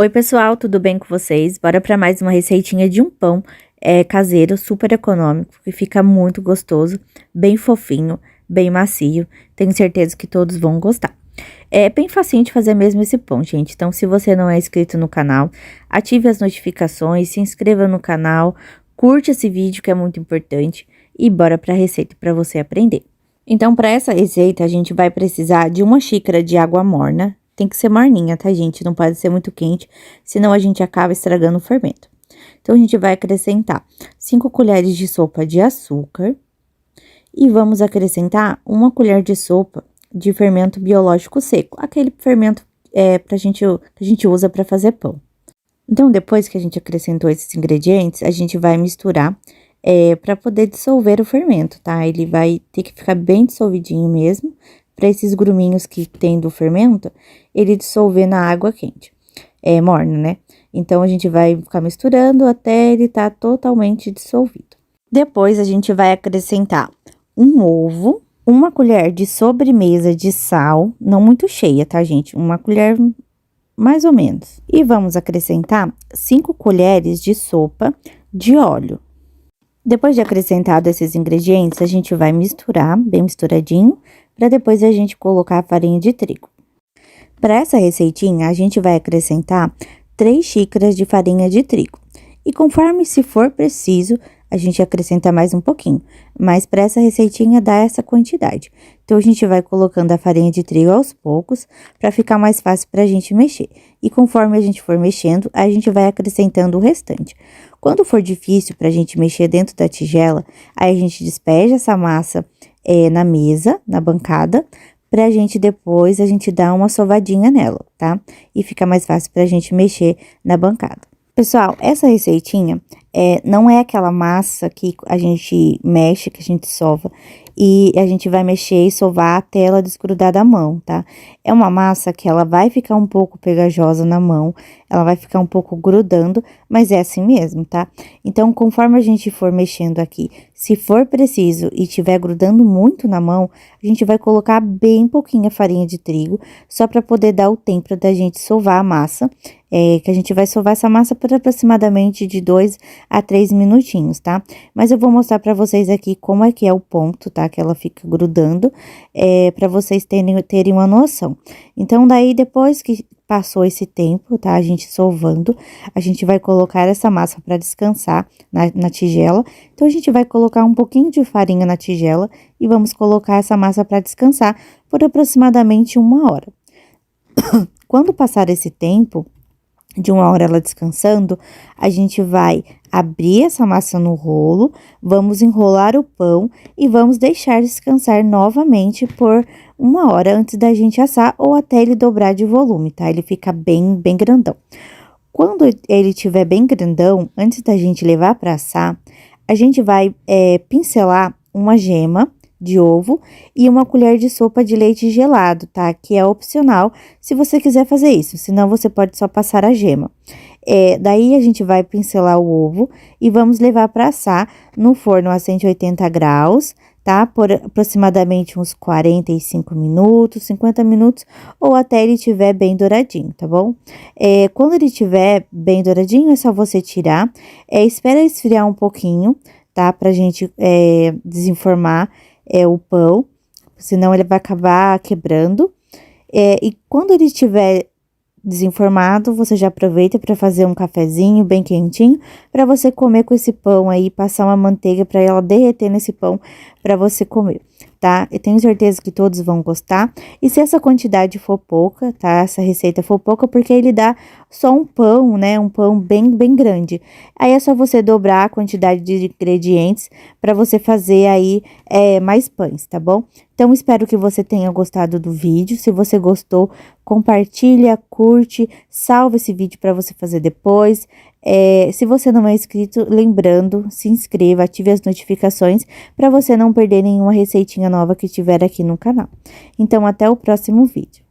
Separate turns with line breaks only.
Oi pessoal, tudo bem com vocês? Bora para mais uma receitinha de um pão caseiro, super econômico, que fica muito gostoso, bem fofinho, bem macio. Tenho certeza que todos vão gostar. É bem facinho de fazer mesmo esse pão, gente. Então, se você não é inscrito no canal, ative as notificações, se inscreva no canal, curte esse vídeo que é muito importante e bora para a receita para você aprender. Então, para essa receita, a gente vai precisar de 1 xícara de água morna. Tem que ser morninha, tá, gente? Não pode ser muito quente, senão a gente acaba estragando o fermento. Então, a gente vai acrescentar 5 colheres de sopa de açúcar e vamos acrescentar 1 colher de sopa de fermento biológico seco, aquele fermento que a gente usa para fazer pão. Então, depois que a gente acrescentou esses ingredientes, a gente vai misturar para poder dissolver o fermento, tá? Ele vai ter que ficar bem dissolvidinho mesmo, para esses gruminhos que tem do fermento, ele dissolver na água quente, morna, né? Então, a gente vai ficar misturando até ele tá totalmente dissolvido. Depois, a gente vai acrescentar um ovo, 1 colher de sobremesa de sal, não muito cheia, tá, gente? 1 colher mais ou menos. E vamos acrescentar 5 colheres de sopa de óleo. Depois de acrescentado esses ingredientes, a gente vai misturar bem misturadinho, para depois a gente colocar a farinha de trigo. Para essa receitinha, a gente vai acrescentar 3 xícaras de farinha de trigo. E conforme se for preciso, a gente acrescenta mais um pouquinho. Mas para essa receitinha dá essa quantidade. Então, a gente vai colocando a farinha de trigo aos poucos, para ficar mais fácil para a gente mexer. E conforme a gente for mexendo, a gente vai acrescentando o restante. Quando for difícil para a gente mexer dentro da tigela, aí a gente despeja essa massa na mesa, na bancada, pra gente depois dar uma sovadinha nela, tá? E fica mais fácil pra gente mexer na bancada. Pessoal, essa receitinha não é aquela massa que a gente mexe, que a gente sova, e a gente vai mexer e sovar até ela desgrudar da mão, tá? É uma massa que ela vai ficar um pouco pegajosa na mão, ela vai ficar um pouco grudando, mas é assim mesmo, tá? Então, conforme a gente for mexendo aqui, se for preciso e tiver grudando muito na mão, a gente vai colocar bem pouquinha farinha de trigo, só para poder dar o tempo da gente sovar a massa, que a gente vai sovar essa massa por aproximadamente de 2 a 3 minutinhos, tá? Mas eu vou mostrar pra vocês aqui como é que é o ponto, tá? Que ela fica grudando, pra vocês terem uma noção. Então, daí, depois que passou esse tempo, tá? A gente sovando, a gente vai colocar essa massa pra descansar na tigela. Então, a gente vai colocar um pouquinho de farinha na tigela e vamos colocar essa massa pra descansar por aproximadamente 1 hora. Quando passar esse tempo, de 1 hora ela descansando, a gente vai abrir essa massa no rolo, vamos enrolar o pão e vamos deixar descansar novamente por 1 hora antes da gente assar ou até ele dobrar de volume, tá? Ele fica bem grandão. Quando ele estiver bem grandão, antes da gente levar para assar, a gente vai pincelar uma gema de ovo e 1 colher de sopa de leite gelado, tá? Que é opcional se você quiser fazer isso, senão você pode só passar a gema. Daí a gente vai pincelar o ovo e vamos levar para assar no forno a 180 graus, tá? Por aproximadamente uns 45 minutos, 50 minutos, ou até ele estiver bem douradinho, tá bom? Quando ele estiver bem douradinho, é só você tirar, espera esfriar um pouquinho, tá? Pra gente desenformar o pão, senão ele vai acabar quebrando. E quando ele estiver desenformado, você já aproveita para fazer um cafezinho bem quentinho, para você comer com esse pão aí, passar uma manteiga para ela derreter nesse pão, para você comer, tá? Eu tenho certeza que todos vão gostar. E se essa quantidade for pouca, tá? Essa receita for pouca, porque ele dá só um pão, né? Um pão bem grande. Aí é só você dobrar a quantidade de ingredientes para você fazer aí mais pães, tá bom? Então, espero que você tenha gostado do vídeo. Se você gostou, compartilha, curte, salva esse vídeo para você fazer depois. Se você não é inscrito, lembrando, se inscreva, ative as notificações para você não perder nenhuma receitinha nova que tiver aqui no canal. Então, até o próximo vídeo.